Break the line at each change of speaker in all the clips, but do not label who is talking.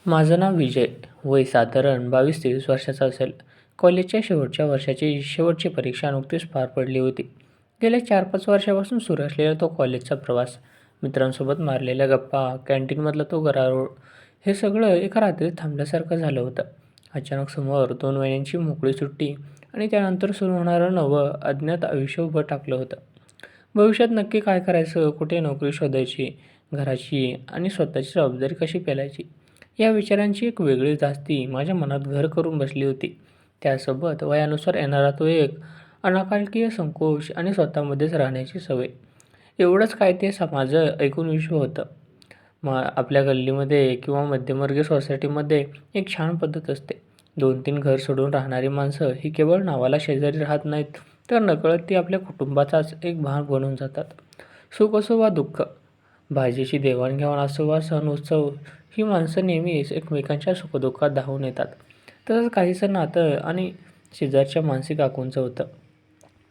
माझं नाव विजय. वय साधारण 22-23 वर्षाचं असेल. कॉलेजच्या शेवटच्या वर्षाची शेवटची परीक्षा नुकतीच पार पडली होती. गेल्या 4-5 वर्षापासून सुरू असलेला तो कॉलेजचा प्रवास, मित्रांसोबत मारलेल्या गप्पा, कॅन्टीनमधला तो गरारोळ, हे सगळं एका रात्रीत थांबल्यासारखं झालं होतं. अचानक समोर 2 महिन्यांची मोकळी सुट्टी आणि त्यानंतर सुरू होणारं नवं अज्ञात आयुष्य उभं टाकलं होतं. भविष्यात नक्की काय करायचं, कुठे नोकरी शोधायची, घराची आणि स्वतःची जबाबदारी कशी पेलायची, या विचारांची एक वेगळीच धास्ती माझ्या मनात घर करून बसली होती. त्यासोबत वयानुसार येणारा तो एक अनाकलनीय संकोच आणि स्वतःमध्येच राहण्याची सवय. एवढंच काय ते माझं ऐकून विश्व होतं. आपल्या गल्लीमध्ये किंवा मध्यमवर्गीय सोसायटीमध्ये एक छान पद्धत असते. 2-3 घर सोडून राहणारी माणसं ही केवळ नावाला शेजारी राहत नाहीत, तर नकळत ती आपल्या कुटुंबाचाच एक भाग बनून जातात. सुख असो वा दुःख, भाजीची देवाणघेवाण असो वा सण उत्सव, ही माणसं नेहमीच एकमेकांच्या सुखदुःखात धावून येतात. तसंच काहीसं नातं आणि शेजारच्या मानसी काकूंचं होतं.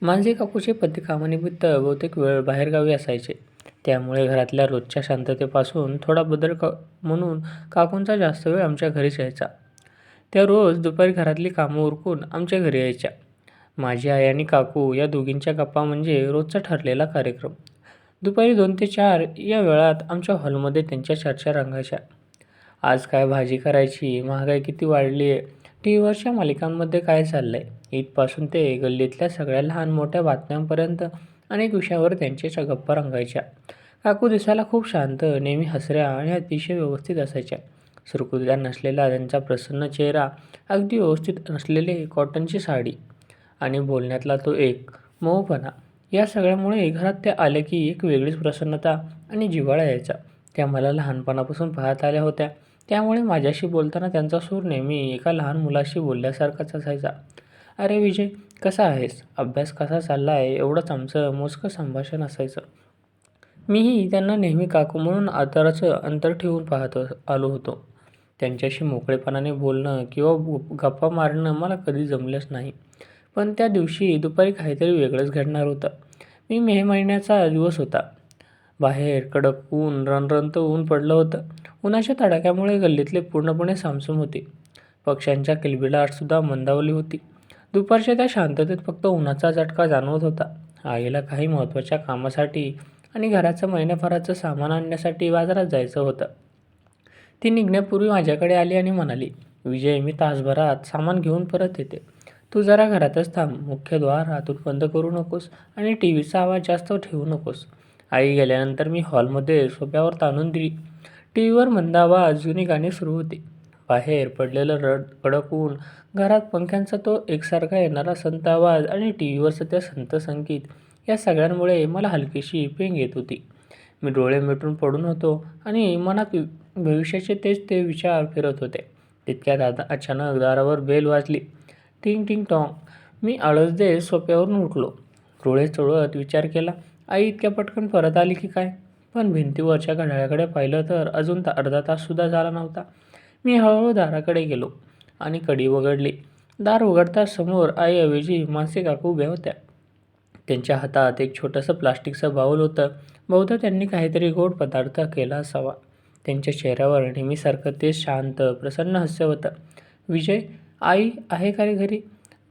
मानसी काकूचे पती कामानिमित्त बहुतेक वेळ बाहेरगावी असायचे. त्यामुळे घरातल्या रोजच्या शांततेपासून थोडा बदल म्हणून काकूंचा जास्त वेळ आमच्या घरीच यायचा. त्या रोज दुपारी घरातली कामं उरकून आमच्या घरी यायच्या. माझी आई आणि काकू या दोघींच्या गप्पा म्हणजे रोजचा ठरलेला कार्यक्रम. दुपारी 2 ते 4 या वेळात आमच्या हॉलमध्ये त्यांच्या चर्चा रंगायच्या. आज काय भाजी करायची, महागाई किती वाढली आहे, टीव्हीवरच्या मालिकांमध्ये काय चाललंय, इथपासून ते गल्लीतल्या सगळ्या लहान मोठ्या बातम्यांपर्यंत अनेक विषयावर त्यांच्या गप्पा रंगायच्या. काकू दिसायला खूप शांत, नेहमी हसऱ्या आणि अतिशय व्यवस्थित असायच्या. सुरकुत्या नसलेला त्यांचा प्रसन्न चेहरा, अगदी व्यवस्थित नसलेली कॉटनची साडी आणि बोलण्यातला तो एक मऊपणा, या सगळ्यामुळे घरात त्या आल्या की एक वेगळीच प्रसन्नता आणि जिव्हाळा यायचा. त्या मला लहानपणापासून पाहत आल्या होत्या, त्यामुळे माझ्याशी बोलताना त्यांचा सूर नेहमी एका लहान मुलाशी बोलल्यासारखाच असायचा. "अरे विजय, कसा आहेस? अभ्यास कसा चालला आहे?" एवढंच आमचं मोजकं संभाषण असायचं. मीही त्यांना नेहमी काकू म्हणून आदराचं अंतर ठेवून पाहत आलो होतो. त्यांच्याशी मोकळेपणाने बोलणं किंवा गप्पा मारणं मला कधी जमलंच नाही. पण त्या दिवशी दुपारी काहीतरी वेगळंच घडणार होतं. मे महिन्याचा दिवस होता. बाहेर कडक ऊन, रणरणतं ऊन पडलं होतं. उन्हाच्या तडाख्यामुळे गल्लीतले पूर्णपणे सामसूम होते. पक्ष्यांच्या किलबिलाटसुद्धा मंदावली होती. दुपारच्या त्या शांततेत फक्त उन्हाचा झटका जाणवत होता. आईला काही महत्त्वाच्या कामासाठी आणि घराचं महिन्याभराचं सामान आणण्यासाठी बाजारात जायचं होतं. ती निघण्यापूर्वी माझ्याकडे आली आणि म्हणाली, "विजय, मी तासभरात सामान घेऊन परत येते. तू जरा घरातच थांब. मुख्य द्वार आतून बंद करू नकोस आणि टीव्हीचा आवाज जास्त ठेवू नकोस." आई गेल्यानंतर मी हॉलमध्ये सोफ्यावर ताणून दिली. टीव्हीवर मंद आवाज जुनी गाणी सुरू होती. बाहेर पडलेलं कडक ऊन, घरात पंख्यांचा तो एकसारखा येणारा संथ आवाज आणि टीव्हीवरचं ते संत संगीत, या सगळ्यांमुळे मला हलकीशी पेंग येत होती. मी डोळे मिटून पडून होतो आणि मनात भविष्याचे तेच ते विचार फिरत होते. तितक्यात अचानक दारावर बेल वाजली. टिंग टिंग टॉंग. मी आळस देत सोफ्यावरून उठलो. डोळे चोळत विचार केला, आई इतक्या पटकन परत आली की काय? पण भिंतीवरच्या घड्याळाकडे पाहिलं तर अजून अर्धा ताससुद्धा झाला नव्हता. मी हळूहळू दाराकडे गेलो आणि कडी वगळली. दार उघडताच समोर आईऐवजी मानसी काकू उभ्या होत्या. त्यांच्या हातात एक छोटंसं प्लास्टिकचं बाऊल होतं. बहुधा त्यांनी काहीतरी गोड पदार्थ केला असावा. त्यांच्या चेहऱ्यावर नेहमीसारखं तेच शांत, प्रसन्न हास्य होतं. "विजय, आई आहे का रे घरी?"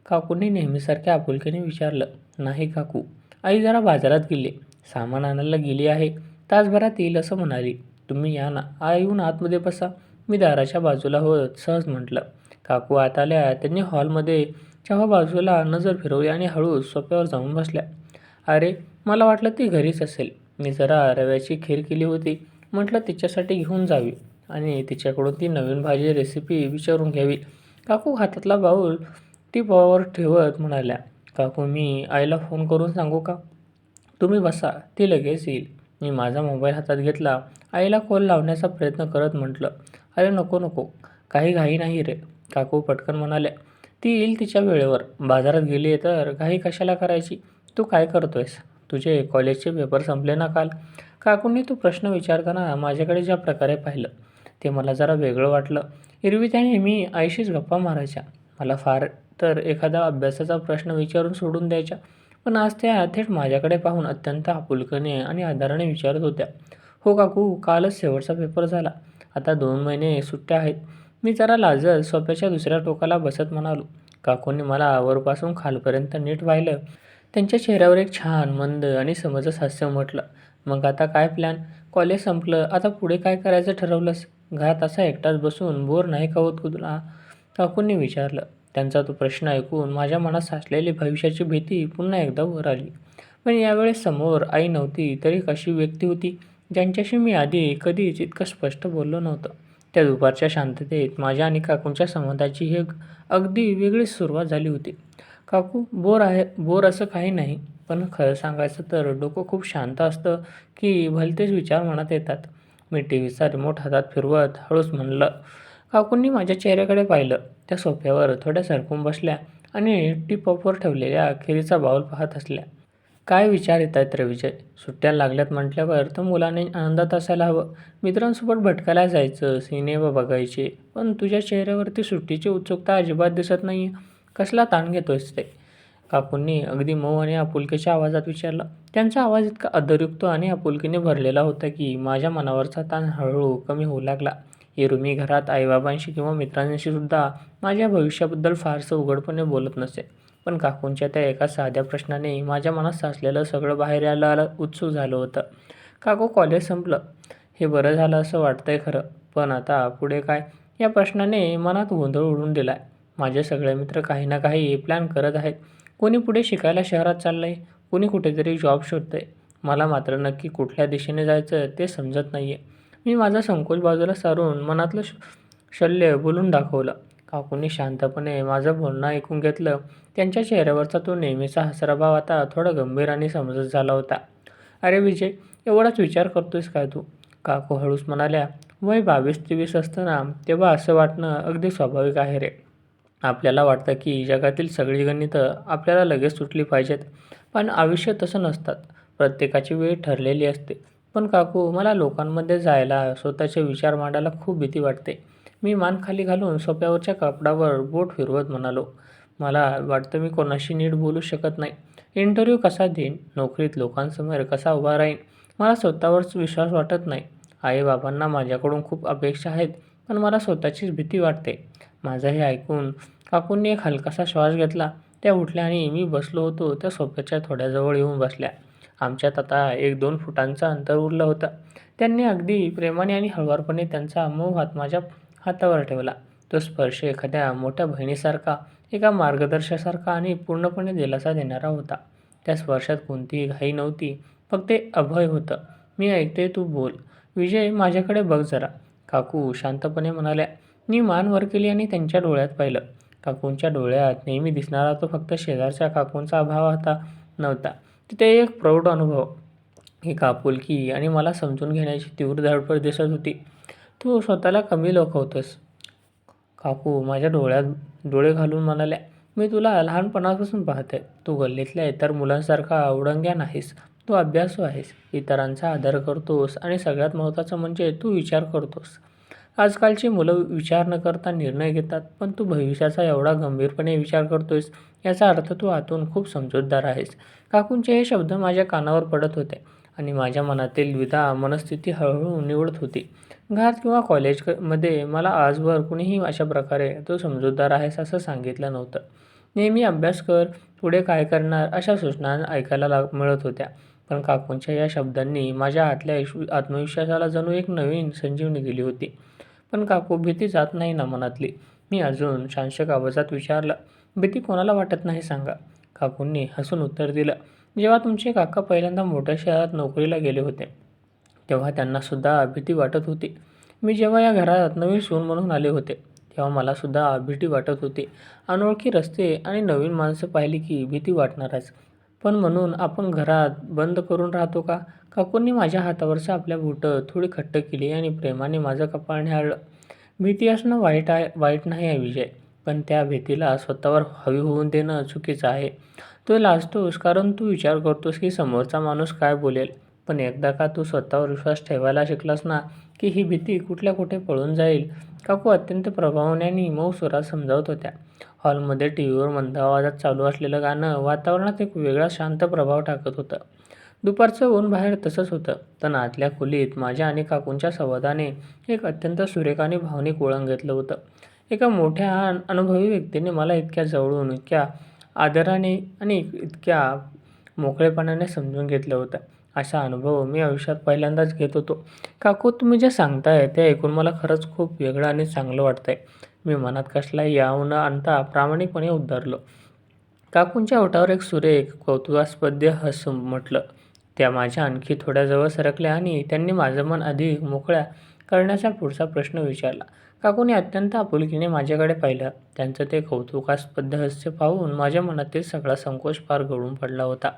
काकूंनी नेहमीसारख्या आपुलकीने विचारलं. "नाही काकू, आई जरा बाजारात गेली. सामान आणायला गेली आहे. तासभरात येईल असं म्हणाली. तुम्ही या ना, आई येऊन आतमध्ये बसा." मी दाराच्या बाजूला होत सहज म्हटलं. काकू आत आल्या. त्यांनी हॉलमध्ये च्या बाजूला नजर फिरवली आणि हळूच सोफ्यावर जाऊन बसल्या. "अरे, मला वाटलं ती घरीच असेल. मी जरा रव्याची खीर केली होती. म्हटलं तिच्यासाठी घेऊन जावी आणि तिच्याकडून ती नवीन भाजी रेसिपी विचारून घ्यावी." काकू हातातला बाऊल टीपॉवर ठेवत म्हणाल्या, "काकू, मी आईला फोन करून सांगू का?" "तुम्ही बसा, ती लगेच येईल." मी माझा मोबाईल हातात घेतला. आईला कॉल लावण्याचा प्रयत्न करत म्हटलं, "अरे नको नको, काही घाई नाही रे." काकू पटकन म्हणाल्या, "ती येईल तिच्या वेळेवर. बाजारात गेली आहे तर घाई कशाला करायची? तू काय करतोयस? तुझे कॉलेजचे पेपर संपले ना काल?" काकूंनी तो प्रश्न विचारताना माझ्याकडे ज्या प्रकारे पाहिलं, ते मला जरा वेगळं वाटलं. एरवी त्या नेहमी आईशीच गप्पा मारायच्या. मला फार तर एखादा अभ्यासाचा प्रश्न विचारून सोडून द्यायच्या. पण आज त्या थेट माझ्याकडे पाहून अत्यंत आपुलकीने आणि आदराने विचारत होत्या, "हो काकू, कालच शेवटचा पेपर झाला. आता 2 महिने सुट्ट्या आहेत. मी जरा लाजत सोफ्याच्या दुसऱ्या टोकाला बसत म्हणालो. काकूंनी मला वरपासून खालपर्यंत नीट पाहिलं. त्यांच्या चेहऱ्यावर एक छान, मंद आणि समंजस हास्य उमटलं. "मग आता काय प्लॅन? कॉलेज संपलं, आता पुढे काय करायचं ठरवलंस? घरात असा एकटाच बसून बोर नाही का होत तुला?" काकूंनी विचारलं. त्यांचा तो प्रश्न ऐकून माझ्या मनात साचलेली भविष्याची भीती पुन्हा एकदा वर आली. पण यावेळेस समोर आई नव्हती, तरी कशी व्यक्ती होती, ज्यांच्याशी मी आधी कधीच इतकं स्पष्ट बोललो नव्हतं. त्या दुपारच्या शांततेत माझ्या आणि काकूंच्या संवादाची एक अगदी वेगळीच सुरुवात झाली होती. "काकू, बोर असं काही नाही. पण खरं सांगायचं तर डोकं खूप शांत असतं की भलतेच विचार मनात येतात." मी टीव्हीचा रिमोट हातात फिरवत हळूच म्हणलं. काकूंनी माझ्या चेहऱ्याकडे पाहिलं. त्या सोफ्यावर थोड्या सरकून बसल्या आणि टीपॉपवर ठेवलेल्या खिरीचा बाऊल पाहत असल्या. "काय विचार येतायत रे विजय? सुट्ट्या लागल्यात म्हटल्यावर तर मुलाने आनंदात असायला हवं. मित्रांसोबत भटकायला जायचं, सिनेमा बघायचे. पण तुझ्या चेहऱ्यावरती सुट्टीची उत्सुकता अजिबात दिसत नाहीये. कसला ताण घेतोयस ते?" काकूंनी अगदी मऊ आणि आपुलकीच्या आवाजात विचारलं. त्यांचा आवाज इतका आदरयुक्त आणि आपुलकीने भरलेला होता की माझ्या मनावरचा ताण हळूहळू कमी होऊ लागला. एरवी घरात आईबाबांशी किंवा मित्रांशी सुद्धा माझ्या भविष्याबद्दल फारसं उघडपणे बोलत नसे. पण काकूंच्या त्या एका साध्या प्रश्नाने माझ्या मनात साचलेलं सगळं बाहेर यायला उत्सुक झालं होतं. "काकू, कॉलेज संपलं. हे बरं झालं असं वाटतंय खरं. पण आता पुढे काय?" या प्रश्नाने मनात गोंधळ उडवून दिलाय. माझे सगळे मित्र काही ना काही प्लॅन करत आहेत. कोणी पुढे शिकायला शहरात चाललंय, कोणी कुठेतरी जॉब शोधतंय. मला मात्र नक्की कुठल्या दिशेने जायचं ते समजत नाहीये. मी माझा संकोच बाजूला सारून मनातलं शल्य बोलून दाखवलं. काकूंनी शांतपणे माझं बोलणं ऐकून घेतलं. त्यांच्या चेहऱ्यावरचा तो नेहमीचा हसरा भाव आता थोडा गंभीर आणि समंजस झाला होता. "अरे विजय, एवढाच विचार करतोयस काय तू?" काकू हळूच म्हणाल्या. "वय 22-23 असतं ना, तेव्हा असं वाटणं अगदी स्वाभाविक आहे रे. आपल्याला वाटतं की जगातील सगळी गणितं आपल्याला लगेच सुटली पाहिजेत. पण आयुष्य तसं नसतात. प्रत्येकाची वेळ ठरलेली असते." "पण काकू, मला लोकांमध्ये जायला, स्वतःचे विचार मांडायला खूप भीती वाटते." मी मान खाली घालून सोफ्यावरच्या कापडावर बोट फिरवत म्हणालो. "मला वाटतं मी कोणाशी नीट बोलू शकत नाही. इंटरव्ह्यू कसा देईन? नोकरीत लोकांसमोर कसा उभा राहीन? मला स्वतःवरच विश्वास वाटत नाही. आई-बाबांना माझ्याकडून खूप अपेक्षा आहेत, पण मला स्वतःचीच भीती वाटते." माझं हे ऐकून काकूंनी एक हलकासा श्वास घेतला. त्या उठल्या आणि मी बसलो होतो त्या सोफ्याच्या थोड्या जवळ येऊन बसल्या. आमच्यात आता 1-2 फुटांचं अंतर उरलं होतं. त्यांनी अगदी प्रेमाने आणि हळुवारपणे त्यांचा मऊ हात माझ्या हातावर ठेवला. तो स्पर्श एखाद्या मोठ्या बहिणीसारखा, एका मार्गदर्शकासारखा आणि पूर्णपणे दिलासा देणारा होता. त्या स्पर्शात कोणतीही घाई नव्हती, फक्त एक अभय होतं. "मी ऐकते, तू बोल. विजय, माझ्याकडे बघ जरा." काकू शांतपणे म्हणाल्या. मी मान वर केली आणि त्यांच्या डोळ्यात पाहिलं. काकूंच्या डोळ्यात नेहमी दिसणारा तो फक्त शेजारच्या काकूंचा अभाव आता नव्हता. तिथे एक प्रौढ अनुभव, एक आपुलकी आणि मला समजून घेण्याची तीव्र धडपड दिसत होती. "तू स्वतःला कमी लोकवतोस." काकू माझ्या डोळ्यात डोळे घालून म्हणाल्या. "मी तुला लहानपणापासून पाहते. तू गल्लीतल्या इतर मुलांसारखा उडंग्या नाहीस. तू अभ्यासू आहेस, इतरांचा आदर करतोस आणि सगळ्यात महत्त्वाचं म्हणजे तू विचार करतोस. आजकालची मुलं विचार न करता निर्णय घेतात, पण तू भविष्याचा एवढा गंभीरपणे विचार करतोयस, याचा अर्थ तू आतून खूप समजूतदार आहेस." काकूंचे हे शब्द माझ्या कानावर पडत होते आणि माझ्या मनातील द्विधा मनस्थिती हळूहळू निवळत होती. घरात किंवा कॉलेजमध्ये मला आजवर कुणीही अशा प्रकारे "तू समजूतदार आहेस" असं सांगितलं नव्हतं. नेहमी "अभ्यास कर, पुढे काय करणार" अशा सूचना ऐकायला मिळत होत्या. पण काकूंच्या या शब्दांनी माझ्या आतल्या आत्मविश्वासाला जणू एक नवीन संजीवनी दिली होती. "पण काकू, भीती जात नाही ना मनातली?" मी अजून शांशक आवाजात विचारलं. "भीती कोणाला वाटत नाही सांगा?" काकूंनी हसून उत्तर दिलं. "जेव्हा तुमचे काका पहिल्यांदा मोठ्या शहरात नोकरीला गेले होते, तेव्हा त्यांनासुद्धा भीती वाटत होती. मी जेव्हा या घरात नवीन सून म्हणून आले होते, तेव्हा मलासुद्धा भीती वाटत होती. अनोळखी रस्ते आणि नवीन माणसं पाहिली की भीती वाटणारच. पण म्हणून आपण घरात बंद करून राहतो का?" काकूंनी माझ्या हातावरची आपल्या बोटं थोडी घट्ट केली आणि प्रेमाने माझं कपाळ न्याहाळलं. "भीती असणं वाईट नाही आहे विजय, पण त्या भीतीला स्वतःवर हावी होऊन देणं चुकीचं आहे. तू लाजतोस कारण तू विचार करतोस की समोरचा माणूस काय बोलेल. पण एकदा का तू स्वतःवर विश्वास ठेवायला शिकलास ना, की ही भीती कुठल्या कुठे पळून जाईल." काकू अत्यंत प्रभावाने आणि मऊ स्वरात समजावत होत्या. हॉलमध्ये टीव्हीवर मंद आवाजात चालू असलेलं गाणं वातावरणात एक वेगळा शांत प्रभाव टाकत होतं. दुपारचं ऊन बाहेर तसंच होतं, पण आतल्या खोलीत माझ्या आणि काकूंच्या संवादाने एक अत्यंत सुरेख आणि भावनिक वळण घेतलं होतं. एका मोठ्या अनुभवी व्यक्तीने मला इतक्या जवळून, इतक्या आदराने आणि इतक्या मोकळेपणाने समजून घेतलं होतं. असा अनुभव मी आयुष्यात पहिल्यांदाच घेत होतो. काकू, तुम्ही जे सांगताय ते ऐकून मला खरंच खूप वेगळं आणि चांगलं वाटतंय. मी मनात कसलाही याव न आणता प्रामाणिकपणे उद्गारलो. काकूंच्या ओठावर एक सुरेख, कौतुकास्पद हसू म्हटलं. त्या माझ्या आणखी थोड्या जवळ सरकल्या आणि त्यांनी माझं मन अधिक मोकळ्या करण्याचा पुढचा प्रश्न विचारला. काकूंनी अत्यंत आपुलकीने माझ्याकडे पाहिलं. त्यांचं ते कौतुकास्पद हास्य पाहून माझ्या मनातील सगळा संकोच पार गळून पडला होता.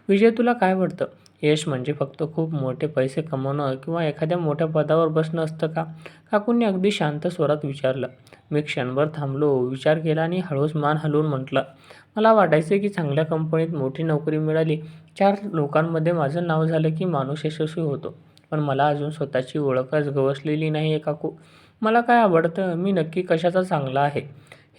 विजय, तुला काय वाटतं? यश म्हणजे फक्त खूप मोठे पैसे कमवणं किंवा एखाद्या मोठ्या पदावर बसणं असतं का? काकूंनी अगदी शांत स्वरात विचारलं. मी क्षणभर थांबलो, विचार केला आणि हळूच मान हलवून म्हटलं, मला वाटायचं की चांगल्या कंपनीत मोठी नोकरी मिळाली, 4 लोकांमध्ये माझं नाव झालं की माणूस यशस्वी होतो. पण मला अजून स्वतःची ओळखच गवसलेली नाही आहे काकू. मला काय आवडतं, मी नक्की कशाचा चांगला आहे,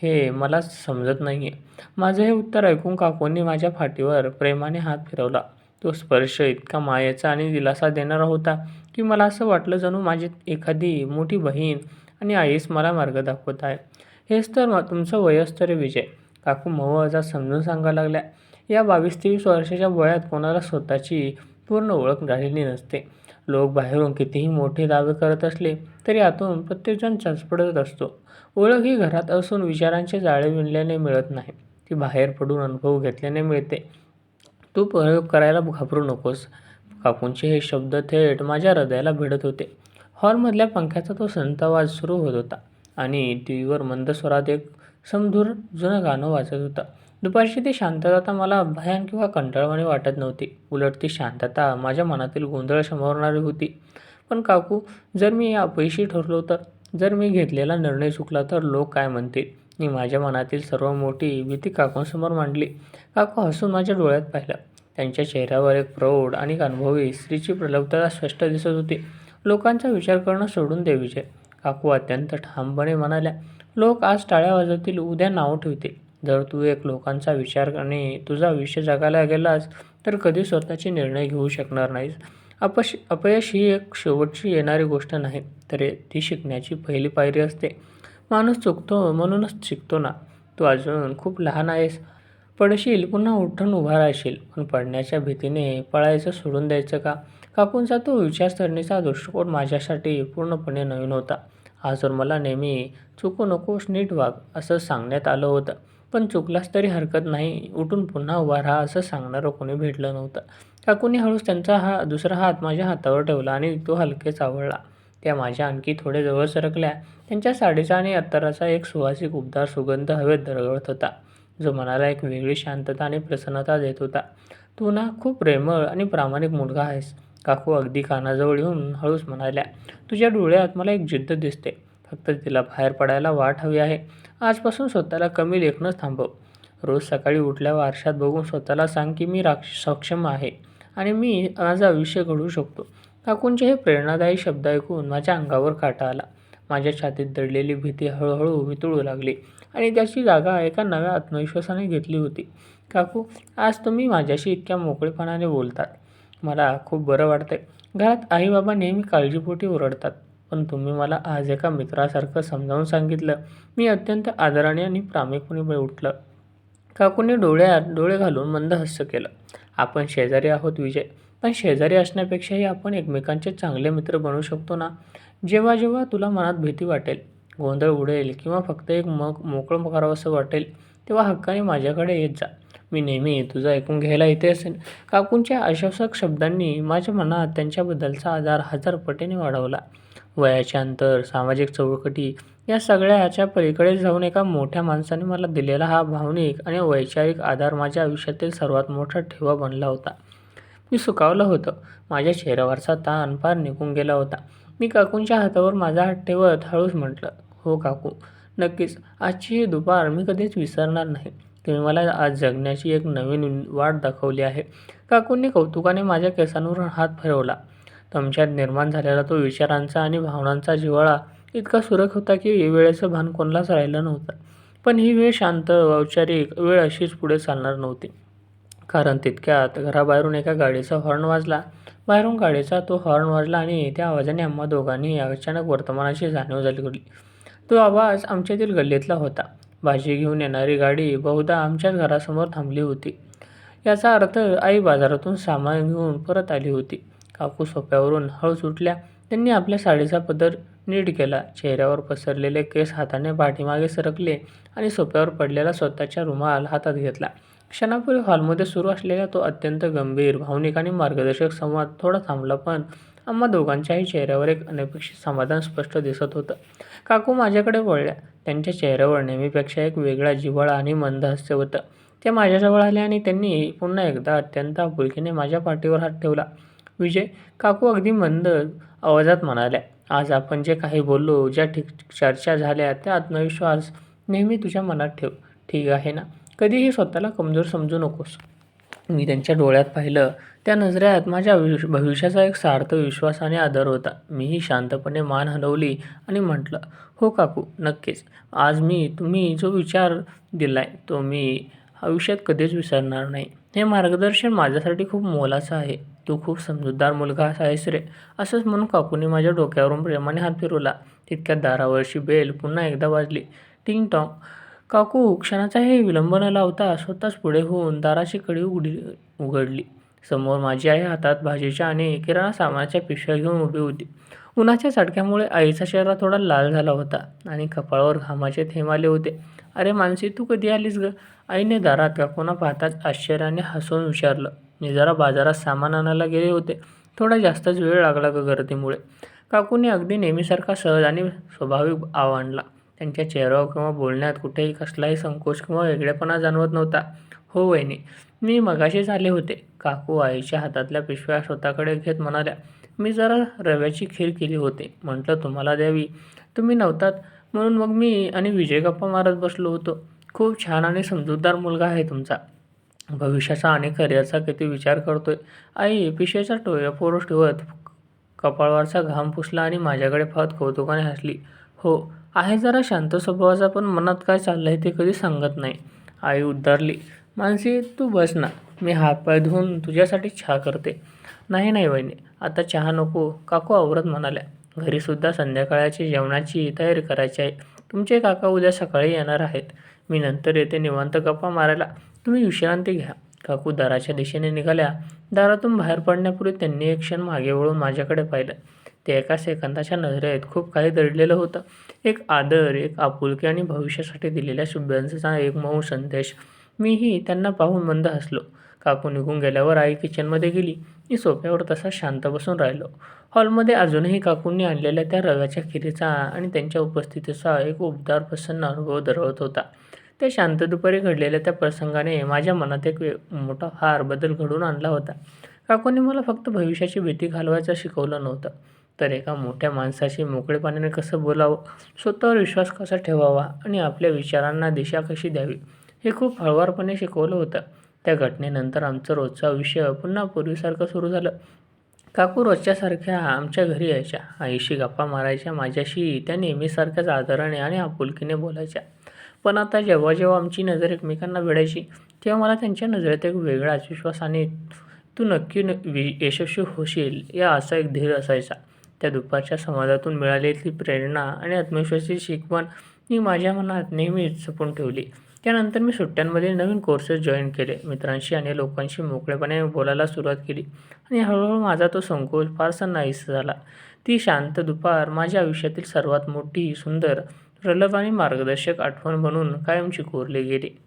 हे मला समजत नाही आहे. माझं हे उत्तर ऐकून काकूंनी माझ्या पाठीवर प्रेमाने हात फिरवला. तो स्पर्श इतका मायेचा आणि दिलासा देणारा होता की मला असं वाटलं जणू माझी एखादी मोठी बहीण आणि आईच मला मार्ग दाखवत आहे. हेच तर तुमचं वय असतं रे विजय, काकू मऊ समजून सांगायला लागल्या. या 22-23 वर्षाच्या वयात कोणाला स्वतःची पूर्ण ओळख झालेली नसते. लोक बाहेरून कितीही मोठे दावे करत असले तरी आतून प्रत्येकजण चचपडत असतो. ओळख ही घरात असून विचारांचे जाळे विणल्याने मिळत नाही, ती बाहेर पडून अनुभव घेतल्याने मिळते. तू प्रयोग करायला घाबरू नकोस. काकूंचे हे शब्द थेट माझ्या हृदयाला भिडत होते. हॉलमधल्या पंख्याचा तो संथ आवाज सुरू होत होता आणि टीव्हीवर मंद स्वरात एक समधूर जुनं गाणं वाजत होतं. दुपारची ती शांतता आता मला भयान किंवा कंटाळवाणी वाटत नव्हती. उलट ती शांतता माझ्या मनातील गोंधळ शमवणारी होती. पण काकू, जर मी अपयशी ठरलो तर? जर मी घेतलेला निर्णय चुकला तर लोक काय म्हणतील? मी माझ्या मनातील सर्व मोठी भीती काकूंसमोर मांडली. काकू हसून माझ्या डोळ्यात पाहिलं. त्यांच्या चेहऱ्यावर एक प्रौढ आणि अनुभवी स्त्रीची प्रलब्धता स्पष्ट दिसत होती. लोकांचा विचार करणं सोडून दे विजय, काकू अत्यंत ठामपणे म्हणाल्या. लोक आज टाळ्या वाजवतील, उद्या नावं ठेवतील. जर तू एक लोकांचा विचार आणि तुझा आयुष्य जगायला गेलास तर कधी स्वतःचे निर्णय घेऊ शकणार नाहीस. अपयश ही एक शेवटची येणारी गोष्ट नाही, तर ती शिकण्याची पहिली पायरी असते. माणूस चुकतो म्हणूनच शिकतो ना. तू अजून खूप लहान आहेस. पडशील, पुन्हा उठून उभा राहशील, पण पडण्याच्या भीतीने पळायचं सोडून द्यायचं का? काकूंचा तो विचारसरणीचा दृष्टिकोन माझ्यासाठी पूर्णपणे नवीन होता. आजवर मला नेहमी चुकू नकोस, नीट वाग असं सांगण्यात आलं होतं. पण चुकलास तरी हरकत नाही, उठून पुन्हा उभा राहा असं सांगणारं कोणी भेटलं नव्हतं. काकूंनी हळूच त्यांचा दुसरा हात माझ्या हातावर ठेवला आणि तो हलकेच आवळला. त्या माझ्या आणखी थोडे जवळ सरकल्या. त्यांच्या साडीचा आणि अत्तराचा एक सुवासिक उबदार सुगंध हवेत दरवळत होता, जो मनाला एक वेगळी शांतता आणि प्रसन्नता देत होता. तू ना खूप प्रेमळ आणि प्रामाणिक मुलगा आहेस, काकू अगदी कानाजवळ येऊन हळूच म्हणाल्या. तुझ्या डोळ्यात मला एक जिद्द दिसते, फक्त तिला बाहेर पडायला वाट हवी आहे. आजपासून स्वतःला कमी लेखणंच थांबव. रोज सकाळी उठल्यावर आरशात बघून स्वतःला सांग की मी सक्षम आहे आणि मी माझं आयुष्य घडवू शकतो. काकूंचे हे प्रेरणादायी शब्द ऐकून माझ्या अंगावर काटा आला. माझ्या छातीत दडलेली भीती हळूहळू वितळू लागली आणि त्याची जागा एका नव्या आत्मविश्वासाने घेतली होती. काकू, आज तुम्ही माझ्याशी इतक्या मोकळेपणाने बोलतात, मला खूप बरं वाटतंय. घरात आई बाबा नेहमी काळजीपोटी ओरडतात, पण तुम्ही मला आज एका मित्रासारखं समजावून सांगितलं. मी अत्यंत आदराने आणि प्रामाणिकपणे उठलं. काकूंनी डोळ्यात डोळे घालून मंद हास्य केलं. आपण शेजारी आहोत विजय, पण शेजारी असण्यापेक्षाही आपण एकमेकांचे चांगले मित्र बनू शकतो ना. जेव्हा जेव्हा तुला मनात भीती वाटेल, गोंधळ उडेल किंवा फक्त एक मोकळं करावंसं वाटेल, तेव्हा हक्काने माझ्याकडे येत जा. मी नेहमी तुझं ऐकून घ्यायला इथे असेन. काकूंच्या आश्वासक शब्दांनी माझ्या मनात त्यांच्याबद्दलचा आदर 1000 पटीने वाढवला. वयाचे अंतर, सामाजिक चौकटी या सगळ्याच्या पलीकडे जाऊन एका मोठ्या माणसाने मला दिलेला हा भावनिक आणि वैचारिक आधार माझ्या आयुष्यातील सर्वात मोठा ठेवा बनला होता. मी सुखावलं होतं. माझ्या चेहऱ्यावरचा ताण पार निघून गेला होता. मी काकूंच्या हातावर माझा हात ठेवत हळूच म्हटलं, हो काकू, नक्कीच. आजची ही दुपार मी कधीच विसरणार नाही. तुम्ही मला आज जगण्याची एक नवीन वाट दाखवली आहे. काकूंनी कौतुकाने माझ्या केसांवर हात फिरवला. तुमच्यात निर्माण झालेला तो विचारांचा आणि भावनांचा जिव्हाळा इतका सुरेख होता की वेळेचं भान कोणालाच राहिलं नव्हतं. पण ही वेळ शांत, वैचारिक वेळ अशीच पुढे चालणार नव्हती. कारण तितक्यात घराबाहेरून एका गाडीचा हॉर्न वाजला. बाहेरून गाडीचा तो हॉर्न वाजला आणि त्या आवाजाने आम्हा दोघांनी अचानक वर्तमानाची जाणीव झाली. तो आवाज आमच्यातील गल्लीतला होता. भाजी घेऊन येणारी गाडी बहुधा आमच्याच घरासमोर थांबली होती. याचा अर्थ आई बाजारातून सामान घेऊन परत आली होती. काकू सोफ्यावरून हळूच उठल्या. त्यांनी आपल्या साडीचा पदर नीट केला. चेहऱ्यावर पसरलेले केस हाताने पाठीमागे सरकले आणि सोफ्यावर पडलेला स्वतःचा रुमाल हातात घेतला. क्षणापूर्वी हॉलमध्ये सुरू असलेला तो अत्यंत गंभीर, भावनिक आणि मार्गदर्शक संवाद थोडा थांबला, पण आम्हा दोघांच्याही चेहऱ्यावर एक अनपेक्षित समाधान स्पष्ट दिसत होतं. काकू माझ्याकडे वळल्या. त्यांच्या चेहऱ्यावर नेहमीपेक्षा एक वेगळा जिव्हाळा आणि मंद हास्य होतं. त्या माझ्याजवळ आल्या आणि त्यांनी पुन्हा एकदा अत्यंत आपुलकीने माझ्या पाठीवर हात ठेवला. "विजय," काकू अगदी मंद आवाजात म्हणाल्या, "आज आपण जे काही बोललो, ज्या चर्चा झाल्या, त्या आत्मविश्वास नेहमी तुझ्या मनात ठेव. ठीक आहे ना? कधीही स्वतःला कमजोर समजू नकोस." मी त्यांच्या डोळ्यात पाहिलं. त्या नजरेत माझ्या भविष्याचा एक सार्थ विश्वास आणि आदर होता. मीही शांतपणे मान हलवली आणि म्हटलं, "हो काकू, नक्कीच. आज तुम्ही जो विचार दिलाय तो मी आयुष्यात कधीच विसरणार नाही. हे मार्गदर्शन माझ्यासाठी खूप मोलाचं आहे. तू खूप समजूतदार मुलगा आहेस रे." असंच म्हणून काकूंनी माझ्या डोक्यावरून प्रेमाने हात फिरवला. तितक्यात दारावरची बेल पुन्हा एकदा वाजली. टिंग टॉंग. काकू क्षणाचाही विलंब न लावता स्वतःच पुढे होऊन दाराची कडी उघडली. समोर माझी आई हातात भाजीच्या आणि किराणा सामानाच्या पिशव्या घेऊन उभी होती. उन्हाच्या चटक्यामुळे आईचा चेहरा थोडा लाल झाला होता आणि कपाळावर घामाचे थेंब आले होते. "अरे मानसी, तू कधी आलीस गं?" आईने दारात काकूंना पाहताच आश्चर्याने हसून विचारलं. "मी जरा बाजारात सामान आणायला गेले होते. थोडा जास्तच वेळ लागला गं गर्दीमुळे." काकूंनी अगदी नेहमीसारखा सहज आणि स्वाभाविक आव आणला. त्यांच्या चेहऱ्यावर किंवा बोलण्यात कुठेही कसलाही संकोच किंवा वेगळेपणा जाणवत नव्हता. "हो वहिनी, मी मगाशीच आले होते." काकू आईच्या हातातल्या पिशव्या स्वतःकडे घेत म्हणाल्या. "मी जरा रव्याची खीर केली होती. म्हटलं तुम्हाला द्यावी. तुम्ही नव्हतात म्हणून मग मी आणि विजय गप्पा मारत बसलो होतो. खूप छान आणि समजूतदार मुलगा आहे तुमचा. भविष्याचा आणि करिअरचा किती विचार करतोय." आई पिशव्याचा टोपा ठेवत कपाळावरचा घाम पुसला आणि माझ्याकडे पाहत कौतुकाने हसली. "हो, आहे जरा शांत स्वभावाचा, पण मनात काय चाललंय ते कधी सांगत नाही." आई उद्गारली. "मानसी, तू बस ना. मी हातपाय धुवून तुझ्यासाठी चहा करते." "नाही नाही वहिनी, आता चहा नको." काकू आवरत म्हणाल्या. "घरीसुद्धा संध्याकाळच्या जेवणाची तयारी करायची आहे. तुमचे काका उद्या सकाळी येणार आहेत. मी नंतर येते निवांत गप्पा मारायला. तुम्ही विश्रांती घ्या." काकू दाराच्या दिशेने निघाल्या. दारातून बाहेर पडण्यापूर्वी त्यांनी एक क्षण मागे वळून माझ्याकडे पाहिलं. ते एका सेकंदाच्या नजरेत खूप काही दडलेलं होतं. एक आदर, एक आपुलकी आणि भविष्यासाठी दिलेल्या शुभेच्छांचा एक मऊ संदेश. मीही त्यांना पाहून मंद हसलो. काकू निघून गेल्यावर आई किचनमध्ये गेली. मी सोफ्यावर तसाच शांत बसून राहिलो. हॉलमध्ये अजूनही काकूंनी आणलेल्या त्या रव्याच्या खिरीचा आणि त्यांच्या उपस्थितीचा एक उबदार प्रसन्न अनुभव दरवळत होता. त्या शांत दुपारी घडलेल्या त्या प्रसंगाने माझ्या मनात एक मोठा बदल घडवून आणला होता. काकूंनी मला फक्त भविष्याची भीती घालवायचं शिकवलं नव्हतं, तर एका मोठ्या माणसाशी मोकळेपणाने कसं बोलावं, स्वतःवर विश्वास कसा ठेवावा आणि आपल्या विचारांना दिशा कशी द्यावी, हे खूप हळुवारपणे शिकवलं होतं. त्या घटनेनंतर आमचं रोजचं आयुष्य पुन्हा पूर्वीसारखं सुरू झालं. काकू रोजच्यासारख्या आमच्या घरी यायच्या. आईशी गप्पा मारायच्या. माझ्याशी त्या नेहमीसारख्याच आदराने आणि आपुलकीने बोलायच्या. पण आता जेव्हा जेव्हा आमची नजर एकमेकांना भिडायची, तेव्हा मला त्यांच्या नजरेत एक वेगळाच विश्वास आणि "तू नक्की यशस्वी होशील" या असा एक धीर असायचा. त्या दुपारच्या संवादातून मिळालेली प्रेरणा आणि आत्मविश्वासाची शिकवण मी माझ्या मनात नेहमीच जपून ठेवली. त्यानंतर मी सुट्ट्यांमध्ये नवीन कोर्सेस जॉईन केले. मित्रांशी आणि लोकांशी मोकळेपणे बोलायला सुरुवात केली आणि हळूहळू माझा तो संकोच फारसा नाहीसा झाला. ती शांत दुपार माझ्या आयुष्यातील सर्वात मोठी, सुंदर, प्रलभ आणि मार्गदर्शक आठवण बनून कायमची कोरली गेली.